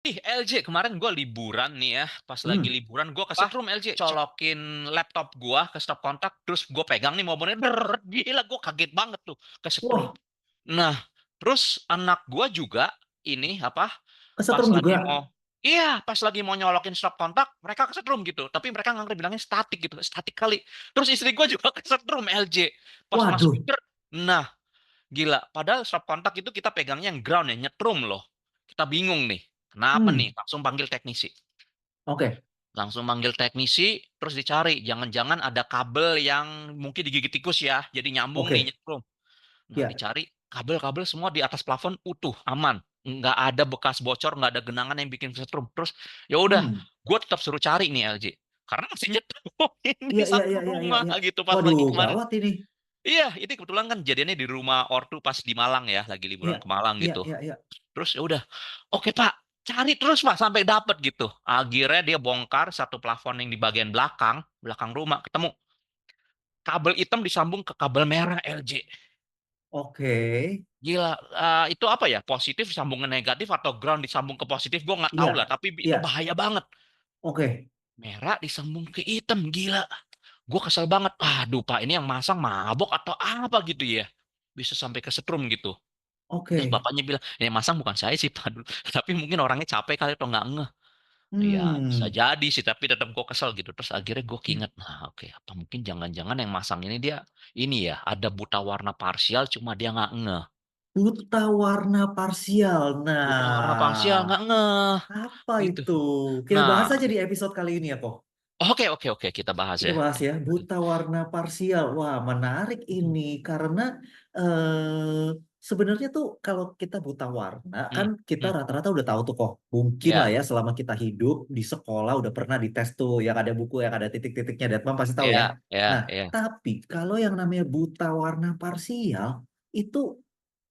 LJ kemarin gue liburan nih ya, pas lagi Hmm, liburan gue apa? kesetrum LJ, colokin laptop gue ke stop kontak, terus gue pegang nih momennya, gila gue kaget banget tuh, kesetrum. Wah, Nah, terus anak gue juga ini apa, pas kesetrum lagi juga. mau, iya pas lagi mau nyolokin stop kontak, mereka kesetrum gitu, tapi mereka nggak ngerti bilangnya statik gitu, statik kali. Terus istri gue juga kesetrum LJ, pas masuk Waduh. pinter, nah gila, padahal stop kontak itu kita pegangnya yang ground ya, nyetrum loh. Kita bingung nih. Kenapa nih? Hmm, Langsung panggil teknisi. oke, Langsung manggil teknisi, terus dicari. Jangan-jangan ada kabel yang mungkin digigit tikus ya. Jadi nyambung nih, oke. nyetrum. Nah, Ya. dicari. Kabel-kabel semua di atas plafon utuh, aman. Nggak ada bekas bocor, nggak ada genangan yang bikin setrum. Terus, ya udah, Hmm. gue tetap suruh cari nih LJ. Karena masih nyetrum ini Iya, iya, satu iya, iya, iya, rumah iya. gitu pas Waduh, lagi kemarin. gawat ini. Iya, ini kebetulan kan jadinya di rumah ortu pas di Malang ya, lagi Iya, liburan ke Malang iya, gitu. iya, iya. Terus ya udah, oke Pak, cari terus Pak sampai dapet gitu. Akhirnya dia bongkar satu plafon yang di bagian belakang, belakang rumah, ketemu kabel hitam disambung ke kabel merah LJ. Oke. Gila, itu apa ya? Positif disambung ke negatif atau ground disambung ke positif? Gue nggak tahu Iya, lah, tapi itu iya. bahaya banget. Oke, Merah disambung ke hitam, gila. Gue kesel banget. Aduh Pak, ini yang masang mabok atau apa gitu ya? Bisa sampai kesetrum gitu. Terus oke. bapaknya bilang, ya masang bukan saya sih Pak. Tapi mungkin orangnya capek kali atau nggak ngeh. Ya bisa Hmm. jadi sih, tapi tetap gue kesel gitu. Terus akhirnya gue keinget, nah oke, apa mungkin jangan-jangan yang masang ini dia ini ya, ada buta warna parsial, cuma dia nggak ngeh. Buta warna parsial. Buta warna parsial Nah, nggak ngeh apa gitu. itu? Kita Nah, bahas aja di episode kali ini ya, kok. oke oke oke, kita bahas Kita ya. bahas ya, buta warna parsial. Wah, menarik ini karena sebenarnya tuh kalau kita buta warna Hmm, kan kita hmm, rata-rata udah tahu tuh kok. Mungkin lah ya ya selama kita hidup di sekolah udah pernah dites tuh yang ada buku yang ada titik-titiknya. Datman pasti tahu ya. ya Nah, ya ya. tapi kalau yang namanya buta warna parsial itu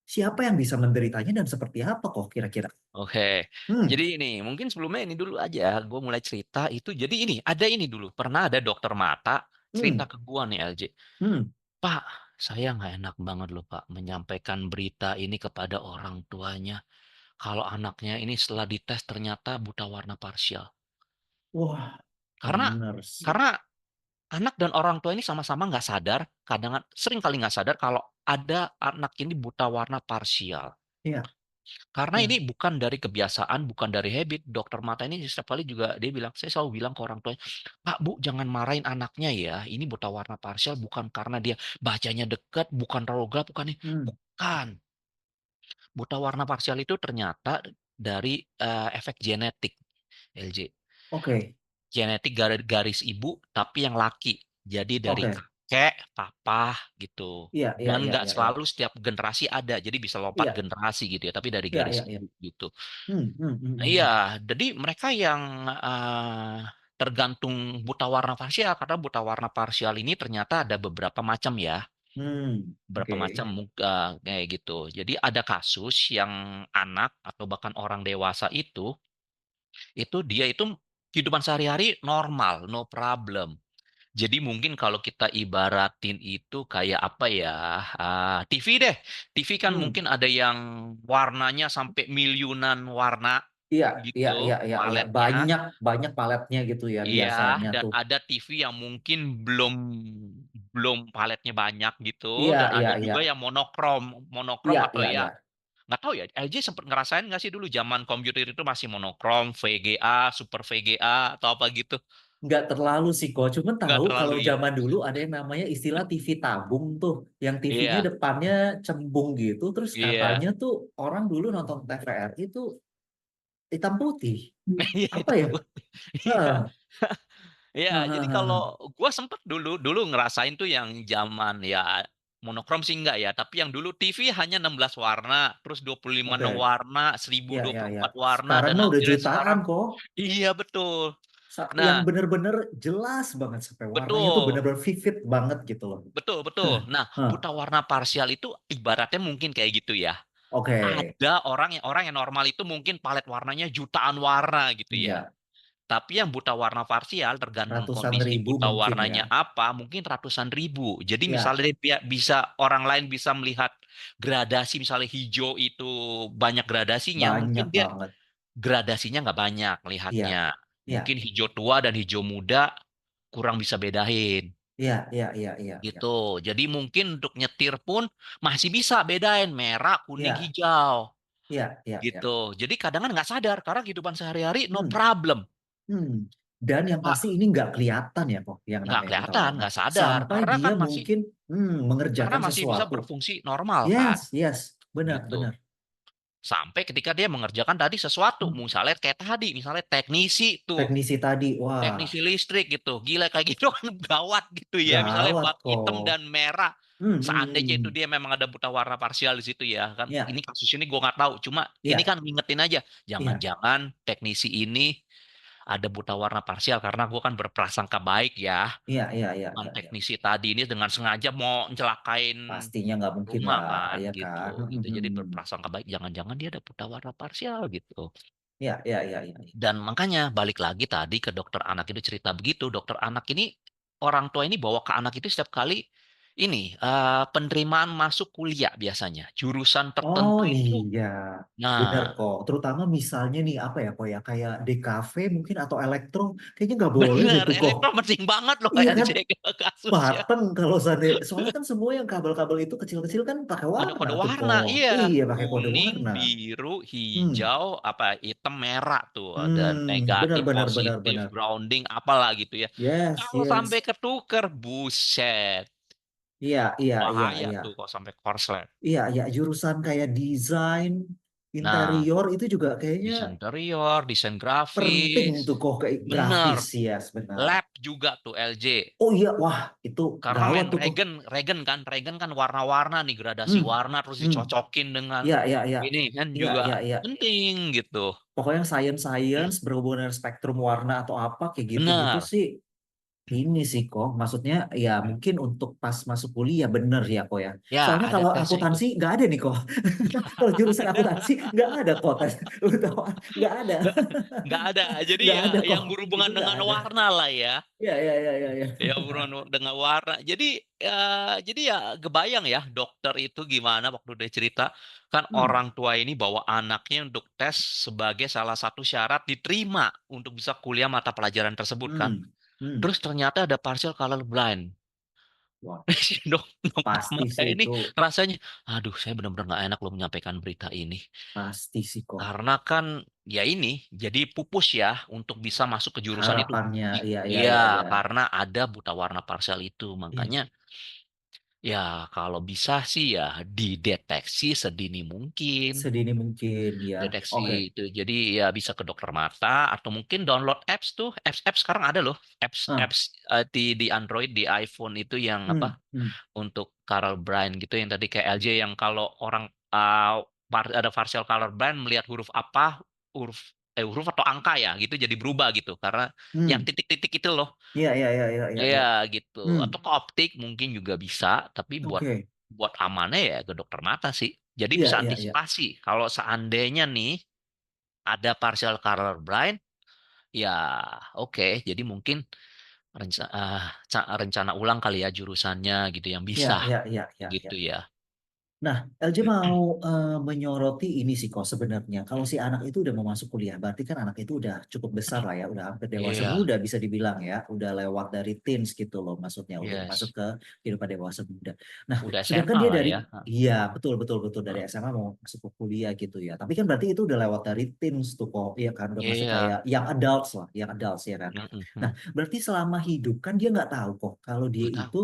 siapa yang bisa menderitanya dan seperti apa kok kira-kira? Oke, jadi Hmm, ini mungkin sebelumnya ini dulu aja, gue mulai cerita itu. Jadi ini ada ini dulu, pernah ada dokter mata cerita hmm, ke gue nih LJ. hmm. Pak, saya nggak enak banget loh Pak menyampaikan berita ini kepada orang tuanya. Kalau anaknya ini setelah dites ternyata buta warna parsial. Wah, Karena bener sih. karena anak dan orang tua ini sama-sama nggak sadar, kadang sering kali nggak sadar kalau ada anak ini buta warna parsial. Iya, Karena iya. ini bukan dari kebiasaan, bukan dari habit. Dokter mata ini setiap kali juga dia bilang, saya selalu bilang ke orang tuanya, Pak, Bu, jangan marahin anaknya ya. Ini buta warna parsial bukan karena dia bacanya dekat, bukan terlalu gelap, bukan ini. Hmm. Bukan. Buta warna parsial itu ternyata dari efek genetik, LJ. Oke, Genetik garis ibu, tapi yang laki. Jadi dari oke. kakek, papa gitu. Iya, iya, Dan iya, nggak iya, iya. selalu setiap generasi ada. Jadi bisa lompat Iya, generasi gitu ya. Tapi dari iya, garis iya, iya. ibu gitu. Iya, Hmm. jadi mereka yang tergantung buta warna parsial. Karena buta warna parsial ini ternyata ada beberapa macam ya. Berapa macam Oke. kayak gitu. Jadi ada kasus yang anak atau bahkan orang dewasa itu dia itu kehidupan sehari-hari normal, no problem. Jadi mungkin kalau kita ibaratin itu kayak apa ya, TV deh. TV kan Hmm. mungkin ada yang warnanya sampai miliunan warna Iya, iya, iya, gitu, iya, iya. paletnya. Banyak, banyak paletnya gitu ya Iya, biasanya dan tuh. ada TV yang mungkin belum belum paletnya banyak gitu, Iya, dan iya, ada iya. juga yang monokrom, monokrom Iya, atau iya, ya iya. nggak tahu ya. LG sempat ngerasain nggak sih dulu zaman komputer itu masih monokrom, VGA, Super VGA atau apa gitu? Nggak terlalu sih kok. Cuman Nggak tahu terlalu kalau ya. zaman dulu ada yang namanya istilah TV tabung tuh. Yang TV-nya Iya, depannya cembung gitu. Terus iya. katanya tuh orang dulu nonton TVRI itu hitam putih. Iya Apa itu ya? putih. Iya, Heeh. iya. Jadi kalau Hahaha. gua sempet dulu ngerasain tuh yang zaman ya monokrom sih enggak ya, tapi yang dulu TV hanya 16 warna, terus 25 Oke. warna, seribu Ya, dua ya, puluh ya. empat warna Sekarang dan mah udah akhirnya jutaan sekarang kok. iya betul. Yang Nah, bener-bener jelas banget sampai warnanya tuh betul. bener-bener vivid banget gitu loh. Betul, betul. Hah, Nah, hah. buta warna parsial itu ibaratnya mungkin kayak gitu ya. Oke, Ada orang yang normal itu mungkin palet warnanya jutaan warna gitu ya. iya, Tapi yang buta warna parsial tergantung ratusan kondisi ribu buta mungkin ya. warnanya apa, mungkin ratusan ribu. Jadi Ya, misalnya dia bisa orang lain bisa melihat gradasi misalnya hijau itu banyak gradasinya, mungkin banyak dia banget. gradasinya nggak banyak Iya, lihatnya. iya, Mungkin hijau tua dan hijau muda kurang bisa bedain iya, iya, iya, iya, iya, gitu. Jadi mungkin untuk nyetir pun masih bisa bedain merah, kuning, iya, hijau iya, iya, iya. gitu. Jadi kadang kan nggak sadar karena kehidupan sehari-hari no Hmm, problem. hmm. Dan yang pasti Pak, ini nggak kelihatan ya kok yang nggak namanya buta kelihatan, warna. nggak sadar Sampai karena dia kan masih mungkin karena mengerjakan masih bisa sesuatu. berfungsi normal kan Yes, yes, benar, gitu. benar. Sampai ketika dia mengerjakan tadi sesuatu, Hmm. misalnya kayak tadi, misalnya teknisi tuh, Teknisi tadi, wah, teknisi listrik gitu. Gila kayak gitu kan gawat gitu ya. Misalnya gawat bak hitam kok. dan merah. Seandainya itu Hmm. dia memang ada buta warna parsial di situ ya kan. Ya, Ini kasus ini gue nggak tahu. Cuma ini ya, kan ngingetin aja. ya, Jangan-jangan teknisi ini ada buta warna parsial karena gue kan berprasangka baik ya. ya, ya, ya, Dengan ya, ya. teknisi tadi ini dengan sengaja mau nyelakain Pastinya nggak mungkin rumah lah, kan ya kan? gitu. Gitu. Jadi berprasangka baik. Jangan-jangan dia ada buta warna parsial gitu. Ya, ya, ya, ya. Dan makanya balik lagi tadi ke dokter anak itu cerita begitu, dokter anak ini orang tua ini bawa ke anak itu setiap kali ini penerimaan masuk kuliah biasanya, jurusan Oh tertentu itu. iya, bener Nah, kok. Terutama misalnya nih apa ya kok ya kayak DKV mungkin atau elektro, kayaknya nggak boleh deh bener, tuh kok. elektro penting banget loh Iya kan, LJ kasusnya. Barten kalau soalnya kan semua yang kabel-kabel itu kecil-kecil kan pakai Ada warna kode tuh warna, kok. iya, Iya pakai kode kuning, warna. biru, Hmm, hijau, apa hitam, merah tuh, ada benar negatif, benar benar positif, benar. grounding, apalah gitu ya. Yes, Kalau sampai yes. ketuker, buset, Iya, iya, iya, bahaya iya. tuh kalau sampai korslet. Iya, iya, jurusan kayak desain Nah, interior itu juga kayaknya desain interior, desain penting grafis, tuh kok kayak bener. grafis, yes, benar. Lab juga tuh LJ. Oh iya, wah itu Karena gawat main tuh kok. Regen kan warna-warna nih, gradasi Hmm, warna terus hmm, dicocokin dengan iya, iya, iya, ini kan iya, juga iya, iya. penting gitu. Pokoknya science berhubungan dengan spektrum warna atau apa kayak gitu-gitu Bener. sih. Ini sih kok, maksudnya ya mungkin untuk pas masuk kuliah bener ya kok ya. Ya, Soalnya ada kalau tesnya itu. akuntansi nggak ada nih kok. Kalau jurusan akuntansi nggak ada kok tes. Lu tahu, nggak ada, Nggak ada. Jadi nggak ya ada kok. yang Itu berhubungan nggak dengan ada. warna lah ya. Ya, ya, ya, ya, ya. Ya berhubungan dengan warna. Jadi ya kebayang ya dokter itu gimana waktu dia cerita. Kan Hmm, orang tua ini bawa anaknya untuk tes sebagai salah satu syarat diterima untuk bisa kuliah mata pelajaran tersebut kan. hmm, hmm. Terus ternyata ada partial color blind. Wah, Si dokter pasti mata sih ini itu, rasanya, aduh saya benar-benar nggak enak loh menyampaikan berita ini. pasti sih kok. Karena kan ya ini jadi pupus ya untuk bisa masuk ke jurusan itu. Harapannya, iya, iya, Iya, iya, iya. karena ada buta warna parsial itu. Iya, Makanya ya kalau bisa sih ya dideteksi sedini mungkin. sedini mungkin ya. Deteksi Oke. itu. Jadi ya bisa ke dokter mata atau mungkin download apps tuh. Apps-apps sekarang ada loh. Ah, Apps-apps di Android, di iPhone itu yang apa hmm, hmm, untuk color blind gitu yang tadi kayak LJ yang kalau orang ada partial color blind melihat huruf apa, huruf huruf atau angka ya gitu jadi berubah gitu karena yang hmm. titik-titik itu loh. Iya, iya, iya, iya, iya, Iya iya. gitu. Hmm, Atau ke optik mungkin juga bisa, tapi buat oke. buat amannya ya ke dokter mata sih. Jadi Iya, bisa iya, iya. antisipasi kalau seandainya nih ada partial color blind, ya oke. Jadi mungkin rencana ulang kali ya jurusannya gitu yang Iya, bisa iya, iya, iya, iya. gitu ya. Nah, LJ mau menyoroti ini sih kok sebenarnya. Kalau si anak itu udah mau masuk kuliah, berarti kan anak itu udah cukup besar lah ya, udah hampir dewasa Iya, muda bisa dibilang ya, udah lewat dari teens gitu loh, maksudnya untuk masuk yes. ke kehidupan dewasa muda. Nah, Udah sedangkan SMA dia lah dari, ya. iya betul betul betul dari Heeh. SMA mau masuk ke kuliah gitu ya. Tapi kan berarti itu udah lewat dari teens tuh kok, iya kan, udah masuk Iya. kayak young adults lah, young adults ya kan. Nah, Mhm. berarti selama hidup kan dia nggak tahu kok kalau dia Nggak tahu. itu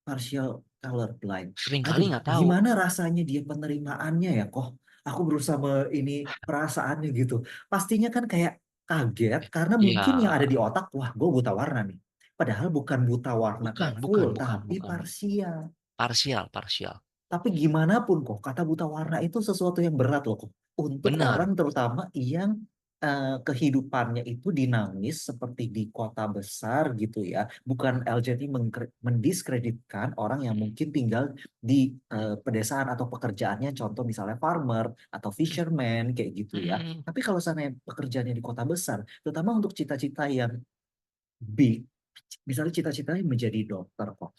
partial color blind. Seringkali Aduh, nggak tahu. gimana rasanya dia penerimaannya ya kok? Aku berusaha ini perasaannya gitu. Pastinya kan kayak kaget karena Iya, mungkin yang ada di otak, wah gue buta warna nih. Padahal bukan buta warna bukan, kayak full, bukan, bukan, tapi bukan. parsial. Parsial, parsial. Tapi gimana pun kok, kata buta warna itu sesuatu yang berat loh kok. Untuk orang Benar. terutama yang kehidupannya itu dinamis seperti di kota besar gitu ya. Bukan LJT mendiskreditkan orang yang mungkin tinggal di pedesaan atau pekerjaannya, contoh misalnya farmer atau fisherman kayak gitu ya. Mhm. Tapi kalau sana pekerjaannya di kota besar, terutama untuk cita-cita yang big, misalnya cita-citanya menjadi dokter kok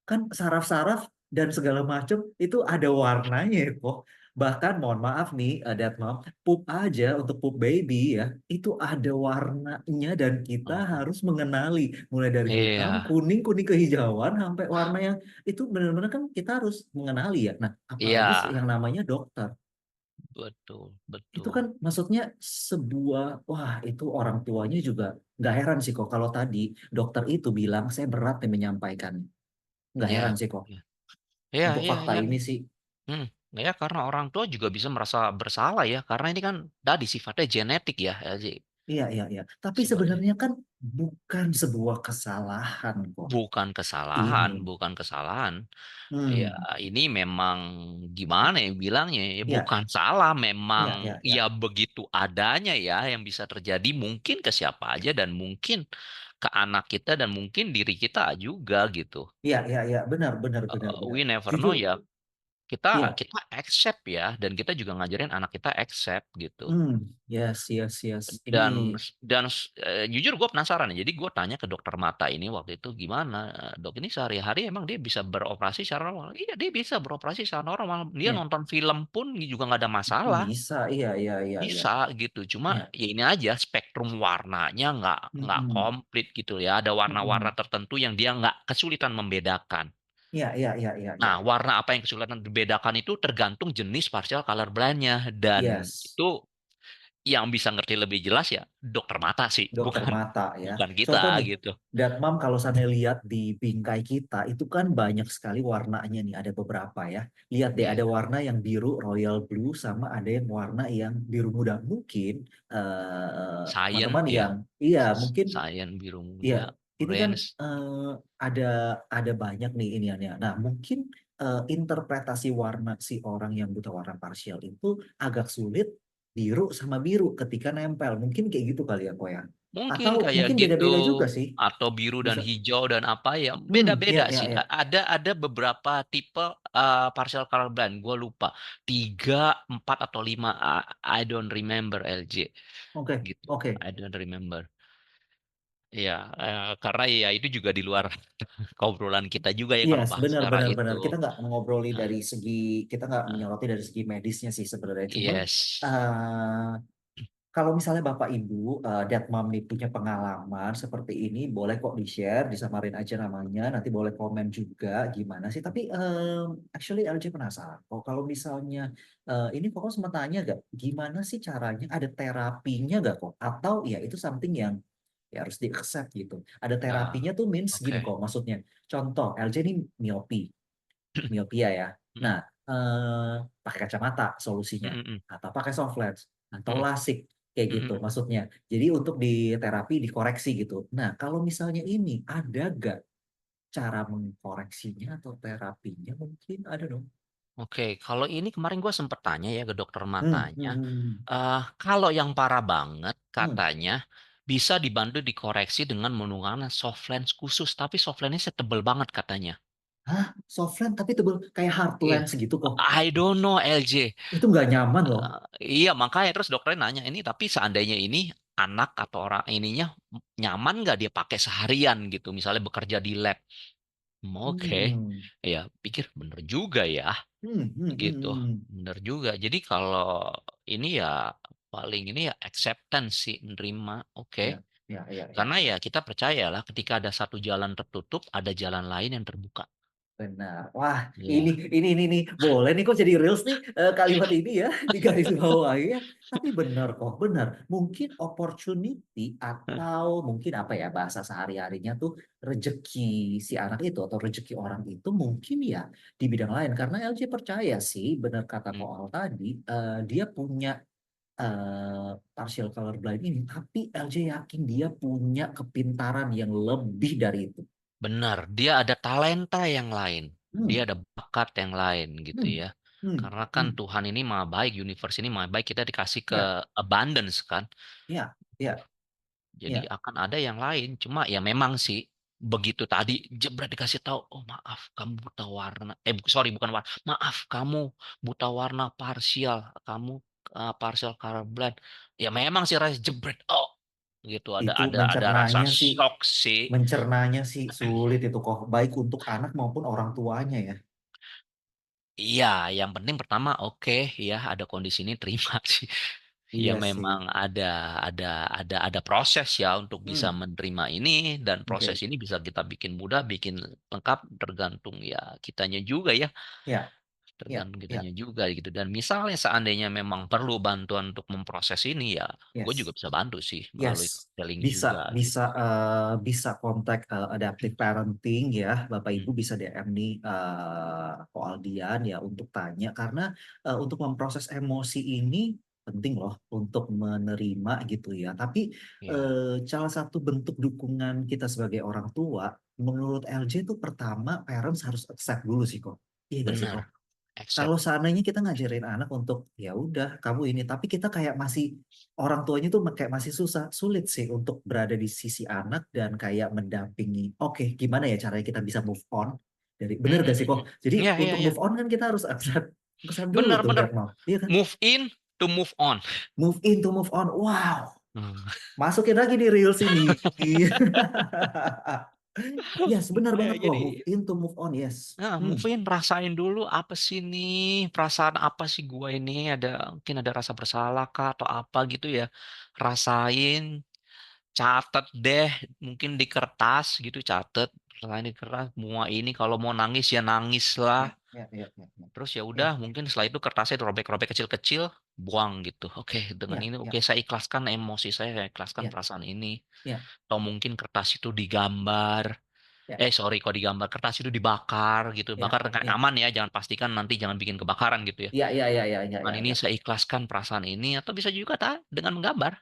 kan saraf-saraf dan segala macam itu ada warnanya ya kok. Bahkan mohon maaf nih, Dad Mom, pup aja untuk pup baby ya, itu ada warnanya dan kita Oh, harus mengenali, mulai dari hitam, iya, kuning, kuning kehijauan, sampai warna yang itu benar-benar kan kita harus mengenali ya. Nah, apalagi iya, yang namanya dokter. betul Itu betul. kan maksudnya sebuah, wah itu orang tuanya juga nggak heran sih kok kalau tadi dokter itu bilang saya berat nih menyampaikan. Nggak Iya, heran sih kok iya. Iya untuk iya fakta iya. ini sih. Mhm, ya karena orang tua juga bisa merasa bersalah ya, karena ini kan tadi sifatnya genetik ya, jadi Iya, iya, iya. Tapi sifatnya sebenarnya kan bukan sebuah kesalahan kok ini. bukan kesalahan. Ya Hmm, ini memang gimana ya bilangnya ya, iya, bukan salah, iya, memang iya, iya. ya begitu adanya ya yang bisa terjadi mungkin ke siapa aja dan mungkin ke anak kita dan mungkin diri kita juga gitu. Iya, iya, iya, benar, benar, benar, benar. We never Jujur, know ya, kita iya. kita accept ya dan kita juga ngajarin anak kita accept gitu. Yes, yes, yes. Ini, Jujur gue penasaran ya, jadi gue tanya ke dokter mata ini waktu itu, "Gimana, Dok, ini sehari-hari emang dia bisa beroperasi secara normal?" "Iya, dia bisa beroperasi secara normal, dia ya, nonton film pun juga nggak ada masalah, bisa. Iya, iya, iya, iya. bisa," gitu. Cuma Iya. ya ini aja spektrum warnanya nggak Mm-mm. komplit gitu ya, ada warna-warna Mm-mm. tertentu yang dia nggak kesulitan membedakan. Iya, iya, iya, iya, iya. Nah, warna apa yang kesulitan dibedakan itu tergantung jenis partial color blind-nya dan Yes. itu yang bisa ngerti lebih jelas ya dokter mata sih, Dokter mata ya. bukan Contoh kita nih, gitu. Datmam kalau saya lihat di bingkai kita itu kan banyak sekali warnanya nih, ada beberapa ya. Lihat deh ada Iya, warna yang biru royal blue sama ada yang warna yang biru muda. Mungkin Cyan teman-teman ya, yang iya mungkin Cyan, biru ya muda, ini kan orange, ada banyak nih iniannya. Nah, mungkin interpretasi warna si orang yang buta warna parsial itu agak sulit biru sama biru ketika nempel. Mungkin kayak gitu kali ya, Ko ya. mungkin Atau kayak mungkin gitu beda-beda juga sih. atau biru dan Bisa. hijau dan apa ya, Ya, beda-beda ya, sih. ya. Ada beberapa tipe, partial color blind, gua lupa 3 4 atau 5 I don't remember LJ, Oke, gitu. oke. I don't remember. Iya, karena ya itu juga di luar obrolan kita juga ya kalau Yes, bahas benar, secara benar, itu. benar. Kita nggak mengobroli Nah, dari segi, kita nggak menyoroti dari segi medisnya sih sebenarnya. Cuman yes. eh kalau misalnya Bapak Ibu, Dad Mom nih punya pengalaman seperti ini, boleh kok di-share, disamarin aja namanya, nanti boleh komen juga gimana sih. Tapi actually LJ penasaran, kok kalau misalnya ini kok sempat tanya gak, gimana sih caranya, ada terapinya gak kok? Atau ya itu something yang ya harus di-accept gitu. Ada Ah, terapinya tuh means gini oke. kok, maksudnya. Contoh, LJ ini miopi, miopia ya. Mhm, Nah, pakai kacamata solusinya, mhm mhm, atau pakai soft lens, atau mhm, lasik kayak mhm gitu mhm. maksudnya. Jadi untuk di terapi dikoreksi gitu. Nah, kalau misalnya ini ada gak cara mengkoreksinya atau terapinya mungkin ada dong. Oke, kalau ini kemarin gue sempet tanya ya ke dokter Hmm, hmm, matanya, hmm, kalau yang parah banget hmm. katanya bisa dibantu dikoreksi dengan menggunakan soft lens khusus, tapi soft lens-nya tebel banget katanya. Hah? Soft lens tapi tebel kayak hard Iya, lens gitu kok. I don't know LJ. Itu nggak nyaman loh. Iya makanya terus dokternya nanya, "Ini tapi seandainya ini anak atau orang ininya nyaman nggak dia pakai seharian?" Gitu, misalnya bekerja di lab. Oke, Hmm, ya pikir bener juga ya. Gitu, hmm. bener juga. Jadi kalau ini ya paling ini ya acceptance sih, nerima, oke. Ya, ya, ya, ya, Karena ya. ya kita percayalah ketika ada satu jalan tertutup, ada jalan lain yang terbuka. Benar. Wah, Iya, ini nih, boleh nih kok jadi reels nih kalimat ini ya di garis bawah ya. Tapi benar kok, benar. Mungkin opportunity atau mungkin apa ya bahasa sehari-harinya tuh rezeki si anak itu atau rezeki orang itu mungkin ya di bidang lain. Karena LJ percaya sih, benar kata mhm, Koal tadi, dia punya partial color blind ini, tapi LJ yakin dia punya kepintaran yang lebih dari itu. benar, dia ada talenta yang lain, dia Hmm, ada bakat yang lain gitu hmm, ya. hmm, Karena kan hmm. Tuhan ini Maha Baik, universe ini Maha Baik, kita dikasih ke Ya, abundance kan. ya, ya. Jadi Ya, akan ada yang lain, cuma ya memang sih, begitu tadi jebret dikasih tahu, "Oh maaf kamu buta warna," sorry bukan warna, "Maaf kamu buta warna parsial, kamu, partial color blind." Ya memang sih rasa jebret, oh, gitu itu ada rasa mencernanya sih, shock sih. mencernanya sih sulit itu kok, baik untuk anak maupun orang tuanya ya. Iya, yang penting pertama oke ya ada kondisi ini terima sih. Ya Iya memang sih. ada proses ya untuk bisa Hmm, menerima ini dan proses oke. ini bisa kita bikin mudah, bikin lengkap tergantung ya kitanya juga ya, Ya, ya, tergantung kitanya ya. juga gitu dan misalnya seandainya memang perlu bantuan untuk memproses ini ya, gue juga Yes. bisa bantu sih melalui Yes, counseling bisa, juga bisa, gitu. bisa kontak adaptive parenting ya, Bapak Mhm, Ibu bisa DM nih Ko Aldian ya untuk tanya karena untuk memproses emosi ini penting loh untuk menerima gitu ya. Tapi iya, salah satu bentuk dukungan kita sebagai orang tua, menurut LJ itu pertama parents harus accept dulu sih kok. Iya gak sih kok? benar, Kalau accept. seandainya kita ngajarin anak untuk ya udah kamu ini, tapi kita kayak masih orang tuanya tuh kayak masih sulit sih untuk berada di sisi anak dan kayak mendampingi. Oke, gimana ya caranya kita bisa move on dari bener Mhm gak sih kok? mhm. Jadi Iya iya untuk iya. move on kan kita harus accept, accept dulu Benar tuh benar. Dad Mom. Iya kan? Move in to move on. Move in to move on. Wow, Mmm. masukin lagi nih reels ini. Yes, benar Ya banget kok. Move jadi in to move on. Yes. heeh, Hmm. move in, rasain dulu apa sih nih, perasaan apa sih gua ini, mungkin ada rasa bersalah kah atau apa gitu ya. Rasain, catet deh, mungkin di kertas gitu catet, rasain di kertas, semua ini kalau mau nangis ya nangislah. Ya, ya, ya, ya, ya. Terus ya Ya, udah mungkin setelah itu kertasnya dirobek-robek kecil-kecil, buang gitu. Oke, dengan ya, ini ya, oke saya ikhlaskan emosi saya ikhlaskan ya, perasaan ini. ya, Atau mungkin kertas itu digambar, ya, sorry kok digambar, kertas itu dibakar gitu, ya, bakar dengan ya. aman ya, jangan pastikan nanti jangan bikin kebakaran gitu ya. Iya, iya, iya, iya, iya, Dengan iya, ini iya. saya ikhlaskan perasaan ini atau bisa juga dengan menggambar.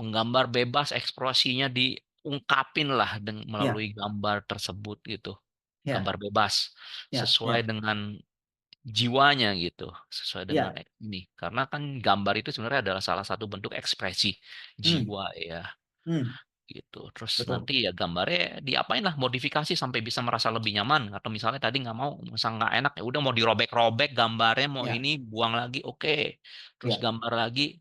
Menggambar bebas ekspresinya diungkapin lah Iya, melalui gambar tersebut gitu. iya, Gambar bebas, iya, sesuai iya, dengan jiwanya gitu, sesuai dengan iya. ini. Karena kan gambar itu sebenarnya adalah salah satu bentuk ekspresi Hmm, jiwa ya. hmm, Gitu. Terus betul. nanti ya gambarnya diapain lah, modifikasi sampai bisa merasa lebih nyaman atau misalnya tadi nggak mau, misal nggak enak, ya udah mau dirobek-robek gambarnya, mau Iya, ini buang lagi, oke. Terus iya. gambar lagi,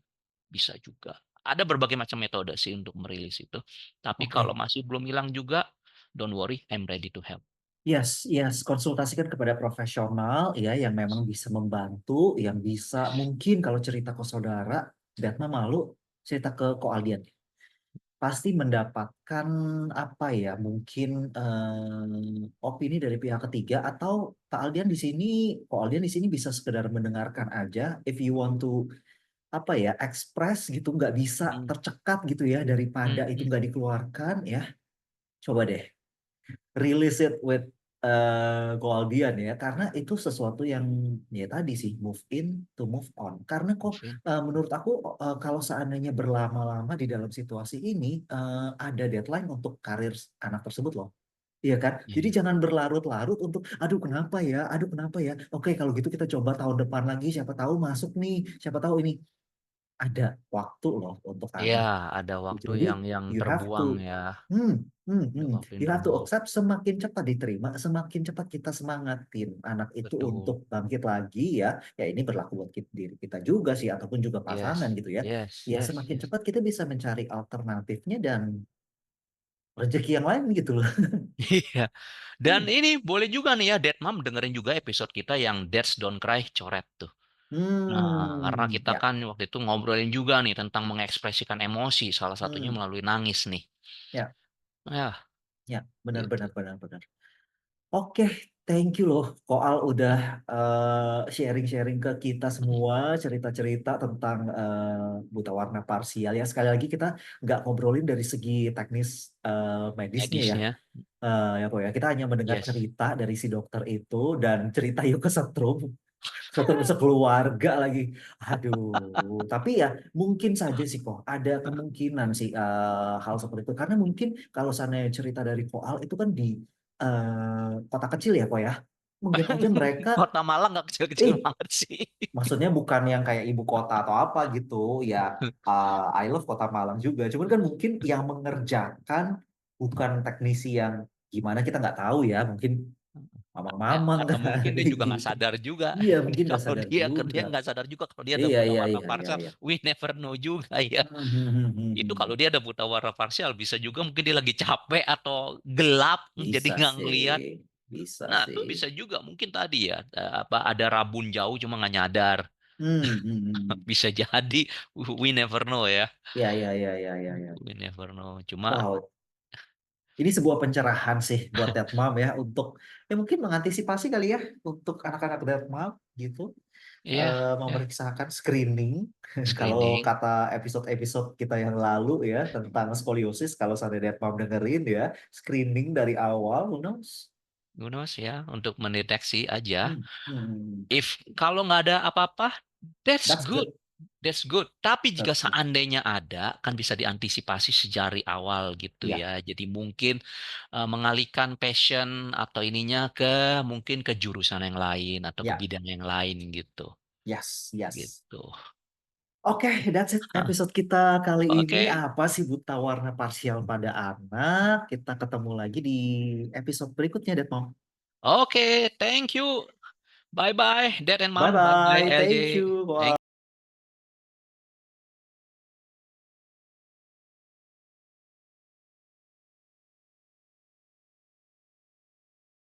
bisa juga. Ada berbagai macam metode sih untuk merilis itu. Tapi kalau Oke. masih belum hilang juga, don't worry, I'm ready to help. Yes, yes, konsultasikan kepada profesional ya yang memang bisa membantu, yang bisa mungkin kalau cerita ke saudara, Datma malu cerita ke Ko Aldian. Pasti mendapatkan apa ya, mungkin opini dari pihak ketiga atau Kak Aldian di sini, Ko Aldian di sini bisa sekedar mendengarkan aja. If you want to apa ya ekspres gitu nggak bisa Mhm, tercekat gitu ya daripada itu mhm, nggak dikeluarkan ya coba deh release it with Goaldian ya karena itu sesuatu yang ya tadi sih move in to move on karena kok mungkin. menurut aku kalau seandainya berlama-lama di dalam situasi ini ada deadline untuk karir anak tersebut loh. Iya kan? Jadi Iya. jangan berlarut-larut untuk, aduh kenapa ya, aduh kenapa ya. Oke, kalau gitu kita coba tahun depan lagi, siapa tahu masuk nih, siapa tahu ini ada waktu loh untuk Iya, anak. ada waktu Jadi yang you have terbuang to, ya, ada hmm. waktu yang You have to terbuang. accept semakin cepat diterima, semakin cepat kita semangatin anak itu Betul. untuk bangkit lagi ya. Ya ini berlaku buat diri kita juga sih, ataupun juga pasangan Yes. gitu ya. Yes Ya yes semakin yes. cepat kita bisa mencari alternatifnya dan rezeki yang lain gitu loh. Iya. Dan Hmm, ini boleh juga nih ya, Dead Mom dengerin juga episode kita yang Dads Don't Cry coret tuh. Nah, karena kita ya, kan waktu itu ngobrolin juga nih tentang mengekspresikan emosi, salah satunya hmm, melalui nangis nih. ya, Ya, ya, benar, benar, gitu. benar, benar. Oke, thank you loh, Koal udah sharing-sharing ke kita semua cerita-cerita tentang buta warna parsial ya. Sekali lagi kita nggak ngobrolin dari segi teknis medisnya ya. Medisnya, Ya kok ya, kita hanya mendengar yes. cerita dari si dokter itu dan cerita yuk kesetrum, kesetrum sekeluarga lagi. Aduh, tapi ya mungkin saja sih kok ada kemungkinan sih hal seperti itu karena mungkin kalau sana cerita dari Koal itu kan di kota kecil ya kok ya. Mungkin aja mereka, Kota Malang nggak kecil-kecil eh banget sih. maksudnya bukan yang kayak ibu kota atau apa gitu. Ya, I love Kota Malang juga. Cuman kan mungkin yang mengerjakan bukan teknisi yang gimana kita nggak tahu ya. Mungkin mamang-mamang Atau mungkin kali dia juga nggak gitu. sadar juga. Iya, mungkin nggak Kalau sadar dia juga. kerja nggak sadar juga kalau dia ada Iya, buta iya, warna iya, iya, parsial, iya. we never know juga ya. Itu kalau Hmm. dia ada buta warna parsial bisa juga mungkin dia lagi capek atau gelap jadi Bisa nggak sih, ngelihat. bisa Nah, itu sih. bisa juga mungkin tadi ya, ada rabun jauh cuma nggak nyadar, bisa jadi, we never know ya, Ya ya ya ya ya ya. we never know. Cuma Wow, ini sebuah pencerahan sih buat Dead Mom ya untuk ya mungkin mengantisipasi kali ya untuk anak-anak Dead Mom gitu. iya, ya, Memeriksakan screening kalau screening, kata episode-episode kita yang lalu ya tentang skoliosis kalau sampai Dead Mom dengerin ya screening dari awal who knows. who knows ya, untuk mendeteksi aja. Hmm, hmm. Kalau nggak ada apa-apa, that's That's good. good. That's good. Tapi jika That's good. seandainya ada, kan bisa diantisipasi sejari awal gitu Ya, ya. Jadi mungkin mengalihkan passion atau ininya ke mungkin ke jurusan yang lain atau ke ya, bidang yang lain gitu. yes, yes. Gitu. Oke, that's it Hah, episode kita kali ini. oke. Apa sih buta warna parsial pada anak? Kita ketemu lagi di episode berikutnya, Dad Mom. Oke, thank you. Bye-bye, Dad and Mom. Bye-bye, Bye-bye. Thank LJ. you. Thank